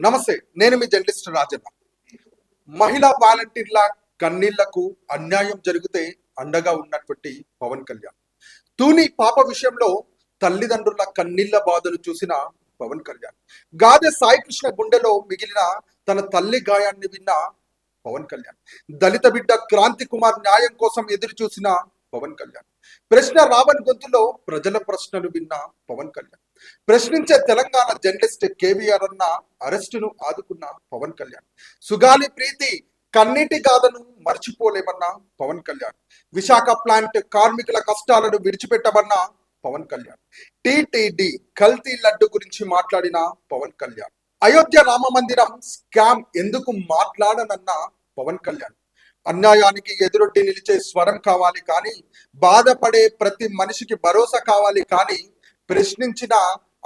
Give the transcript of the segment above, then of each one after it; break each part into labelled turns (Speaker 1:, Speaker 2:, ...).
Speaker 1: నమస్తే, నేను మీ జర్నలిస్ట్ రాజన్న. మహిళా వాలంటీర్ల కన్నీళ్లకు అన్యాయం జరిగితే అండగా ఉన్నటువంటి పవన్ కళ్యాణ్. తూని పాప విషయంలో తల్లిదండ్రుల కన్నీళ్ల బాధలు చూసిన పవన్ కళ్యాణ్. గాదె సాయికృష్ణ గుండెలో మిగిలిన తన తల్లి గాయాన్ని విన్న పవన్ కళ్యాణ్. దళిత బిడ్డ క్రాంతి కుమార్ న్యాయం కోసం ఎదురు చూసిన పవన్ కళ్యాణ్. ప్రశ్న రావణ్ గొంతులో ప్రజల ప్రశ్నలు విన్న పవన్ కళ్యాణ్. ప్రశ్నించే తెలంగాణ జర్నలిస్ట్ కేవీఆర్ అన్న అరెస్టును ఆదుకున్న పవన్ కళ్యాణ్. సుగాలి ప్రీతి కన్నీటి గాథను మర్చిపోలేమన్న పవన్ కళ్యాణ్. విశాఖ ప్లాంట్ కార్మికుల కష్టాలను విడిచిపెట్టమన్న పవన్ కళ్యాణ్. టిటిడి కల్తీ లడ్డు గురించి మాట్లాడిన పవన్ కళ్యాణ్. అయోధ్య రామ మందిరం స్కామ్ ఎందుకు మాట్లాడనన్న పవన్ కళ్యాణ్. అన్యాయానికి ఎదురొడ్డి నిలిచే స్వరం కావాలి కానీ బాధపడే ప్రతి మనిషికి భరోసా కావాలి కానీ ప్రశ్నించిన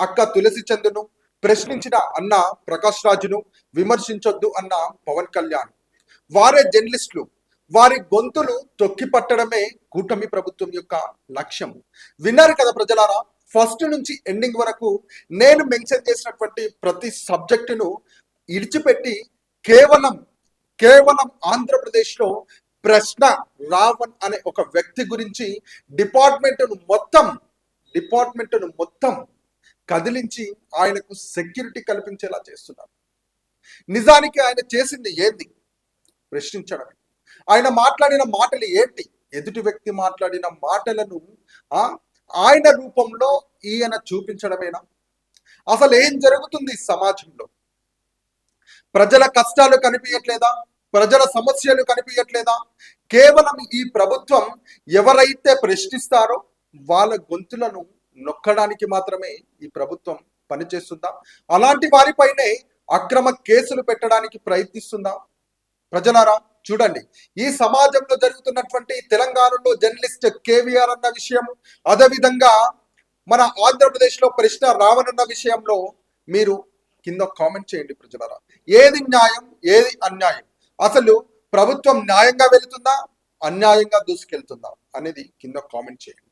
Speaker 1: అక్క తులసి చందును, ప్రశ్నించిన అన్న ప్రకాష్ రాజును విమర్శించొద్దు అన్న పవన్ కళ్యాణ్. వారే జర్నలిస్టులు, వారి గొంతులు తొక్కి పట్టడమే కూటమి ప్రభుత్వం యొక్క లక్ష్యం. విన్నారు కదా ప్రజలారా, ఫస్ట్ నుంచి ఎండింగ్ వరకు నేను మెన్షన్ చేసినటువంటి ప్రతి సబ్జెక్టును ఇడిచిపెట్టి కేవలం ఆంధ్రప్రదేశ్లో ప్రశ్న రావణ్ అనే ఒక వ్యక్తి గురించి డిపార్ట్మెంట్ను మొత్తం కదిలించి ఆయనకు సెక్యూరిటీ కల్పించేలా చేస్తున్నారు. నిజానికి ఆయన చేసింది ఏంది? ప్రశ్నించడమే. ఆయన మాట్లాడిన మాటలు ఏంటి? ఎదుటి వ్యక్తి మాట్లాడిన మాటలను ఆయన రూపంలో ఈయన చూపించడమేనా? అసలు ఏం జరుగుతుంది సమాజంలో? ప్రజల కష్టాలు కనిపించట్లేదా? ప్రజల సమస్యలు కనిపించట్లేదా? కేవలం ఈ ప్రభుత్వం ఎవరైతే ప్రశ్నిస్తారో వాళ్ళ గొంతులను నొక్కడానికి మాత్రమే ఈ ప్రభుత్వం పనిచేస్తుందా? అలాంటి వారిపైనే అక్రమ కేసులు పెట్టడానికి ప్రయత్నిస్తుందా? ప్రజలారా చూడండి, ఈ సమాజంలో జరుగుతున్నటువంటి తెలంగాణలో జర్నలిస్ట్ కేవీఆర్ అన్న విషయం, అదేవిధంగా మన ఆంధ్రప్రదేశ్లో ప్రశ్న రావణన్న విషయంలో మీరు కింద కామెంట్ చేయండి ప్రజలారా. ఏది న్యాయం, ఏది అన్యాయం? అసలు ప్రభుత్వం న్యాయంగా వెళుతుందా, అన్యాయంగా దూసుకెళ్తుందా అనేది కింద కామెంట్ చేయండి.